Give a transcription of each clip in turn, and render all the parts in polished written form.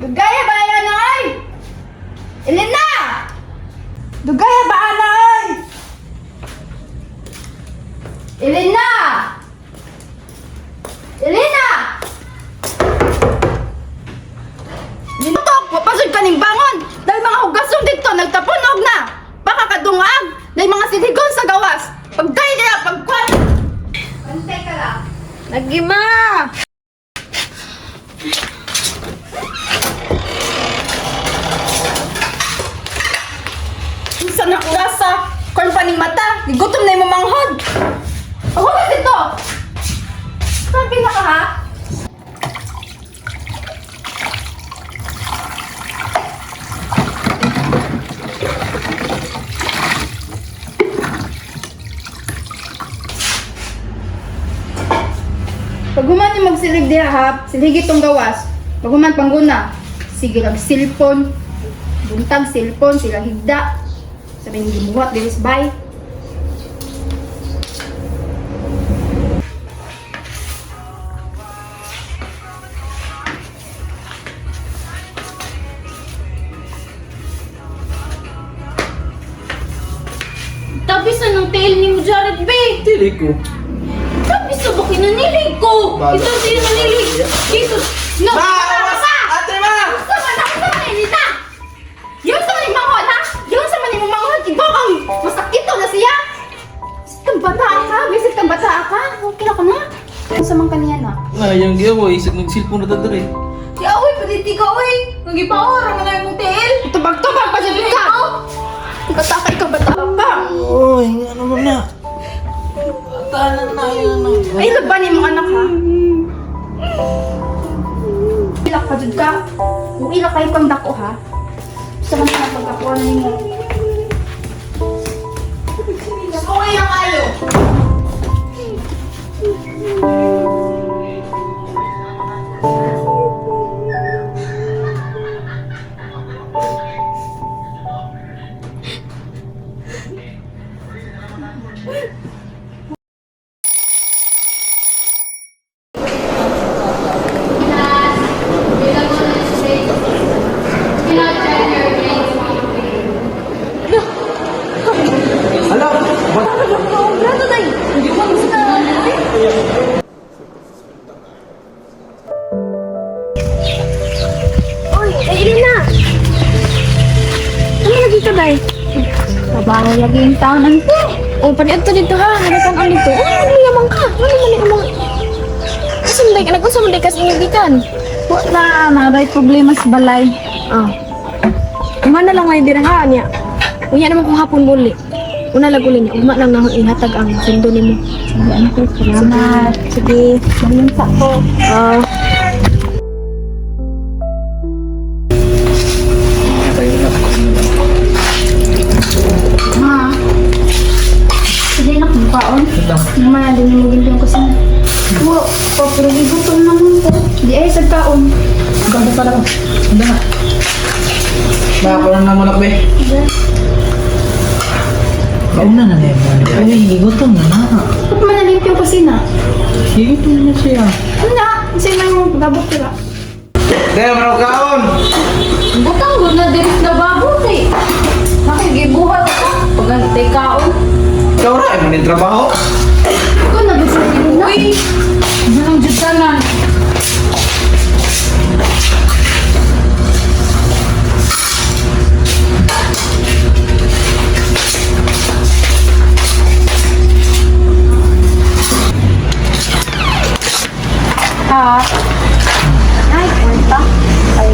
Dugaya ba yan ay? Elena! Dugaya ba anay? Elena! Elena! Lintok! Papasod ka ning bangon! Dahil mga hugasong dito, nagtapunog na! Baka kadungag! Dahil mga siligon sa gawas! Pagday nila, pagkwan! Bantay ka lang! Nagima! Sa nakurasa! Kung paning mata! Gigutom na yung mamanghod! Ako na dito! Sabi na ka ha? Pag human yung magsilig diha ha, silhigi tong gawas. Pag human pangguna, sige lang silpon. Buntag silpon, sila higda. Sabi yung gibuhat, dilis bay. Tabisan ng tail ni mo, Jared, be! Dili ko. Tabisan ba kinanilig ko? Bala. Ito sa'yo nanilig. Dito. No! Ma! Awas! Ate, ma! Gusto man ako sa Manila! Yung sa maning manghod ha? Yung sa maning manghod, ikaw ang masakit na siya! Sitang bata ka, visit kang bata ka. Okay na ka na. Ang samang kaniya na. Ngayang giyawa, isag nagsilpon na tadari. Di awi, pati ka, uy! Nagipahora mo na yung tail! Tubag-tubag pa siya ka! Bata ka, ikaw bata ka! Oy, ano ba na? Tanan na yun. Ay, labanin mong anak ha? Ilak pa dyan ka. Kung ilak kayo kang dako ha? Gusto ka na pagkakuha na mo. Okay na kayo! Hala! Uy, Elena! Ano lagi ka, day? Trabaho lagi yung taon ko. O, paniad to dito ha. Hanapan ang dito. Uy, naglayaman ka. Ano man yung mga... Kasunday ka. Nag-usamunday ka sa ingigikan. Wala, naray problema sa balay. Ah. Uma na lang ngayon din ha, niya. Unya naman kung hapon muli. Una lang ulit niya. Uma lang na ihatag ang sundo ni mo. Sige, ano ko, salamat. Sige. Malinsa ko. Ah. Ma, sige na kung kaon. Ito. Naman na din yung magiging ko sa... Oo, pero igutom naman ko. Di ay sa kaon. Ganda pa lang. Ganda na. Baka lang naman ako eh. Kauna na na yun. Uy, higutom na na. Ba't man nalimpyo ko sina? Higutom na siya. Ano na? Kasi may yung gabot sila. Dahil mo kaon! Butang ko na din na babot eh. Nakikibuhat ako. Pagantay kaon. Ikaw rin, mo din trabaho. Ikaw nag-gusto din na. Uy! Anong judanan? Ha? Ay, kwenta. Ay,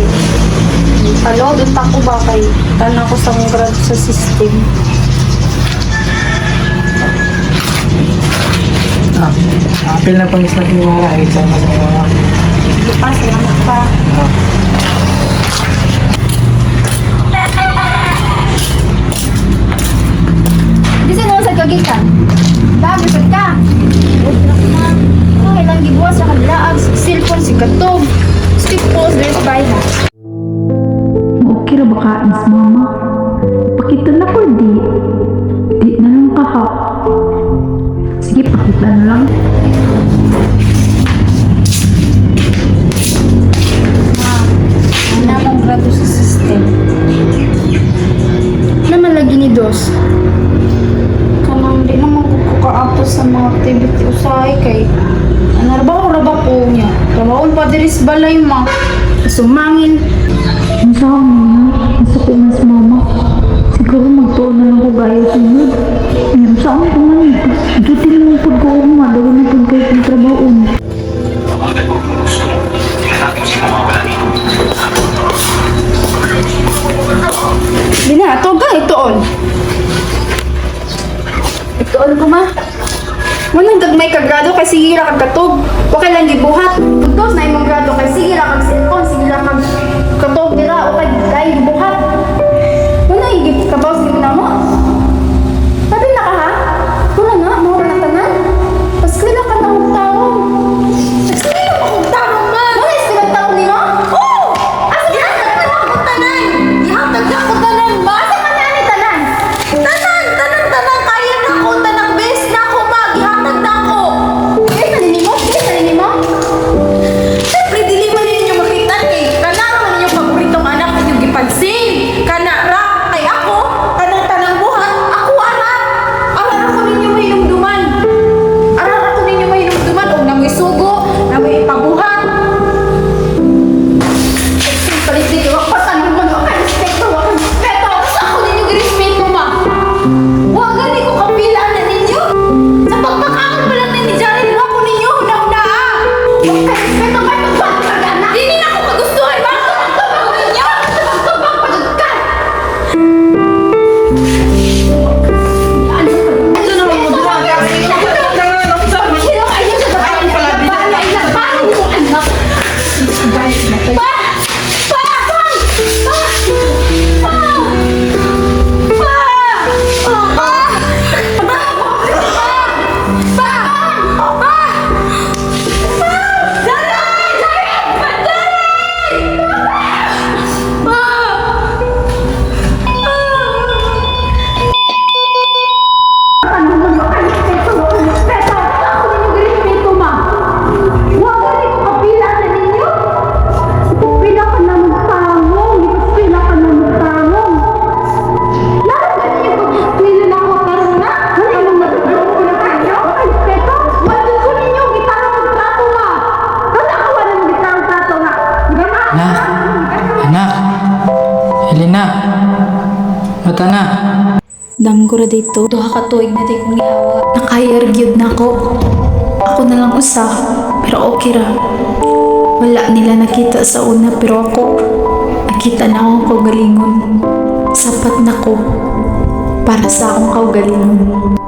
palodot ako ba kay tanang ko sa mga grad sa system. Apil na pangis na kinuha ay sa mga Hindi pa, salamat pa. Di sa naman sa kagikan. Bago sa ka. Ay, lang gibuwas sa kadlaag. Cellphone, si Katog. Stick post, there's by ha. Okay ra ba kain sa mama? Pakita na ko di. Di na lang ka ha. Sige, pakita na lang. Ano ba Pulis balay ma. Sumangin. Ang saan niya? Ang sakit na si mama. Siguro magtuon na lang ko gaya sunod. Ang saan ko man. Duty lang po ko nga. Dawa na po kayo ng trabaho. Di na, togang itoon. Itoon ko ma. Munang dagmay ka grado kay sige ra kag katog. Wa kay lang gibuhat. Pagtos na imong grado kay sige ra kag cellphone, sige ra kag katog dira o kay dai gibuhat. Munang igip ka ba sige na mo. Sabi na ka ha? Kuna nga mo na tanan. Paskwela ka na og tawo. Paskwela ka og tawo man. Mo is ka tawo ni mo? Oh! Asa ka na ako tanan? Ihatag ka ko tanan ba? Asa ka na ni tanan? Tanan kaya na ko tanang best na ko maghihatag na ko. Kaya sa mo? Siyempre, dili man ninyo makita kay kanang man ninyo paboritong anak ninyo gipansin. Kana ra kay ako, tanang buhat, ako ara. Ara ako ninyo may lumduman. Ara ako ninyo may lumduman o na may sugo, na may pabuhat. Palit wak pa tanong mo, wak ka respeto, wak ka respeto. Sa ako ninyo girespeto ma. Wa gani ko kapila na ninyo. Sa pagpakaon pa lang ni Jared wa ko ninyo una-una. Wak ka respeto, may tubag ka na. Dili na ako kagustuhan ba? Tubag ninyo. Tubag pagod ka. Ano naman mo doon? Sino kayo sa bahay na balay na balay mo anak? Pa! Pa! Anak. Anak. Helena. Mata na. Damgura dito, duha ka tuig na di kong gihawa. Nakayargyod na ako. Ako na lang usa, pero okay ra. Wala nila nakita sa una, pero ako, nakita na akong kaugalingon. Sapat na ko para sa akong kaugalingon.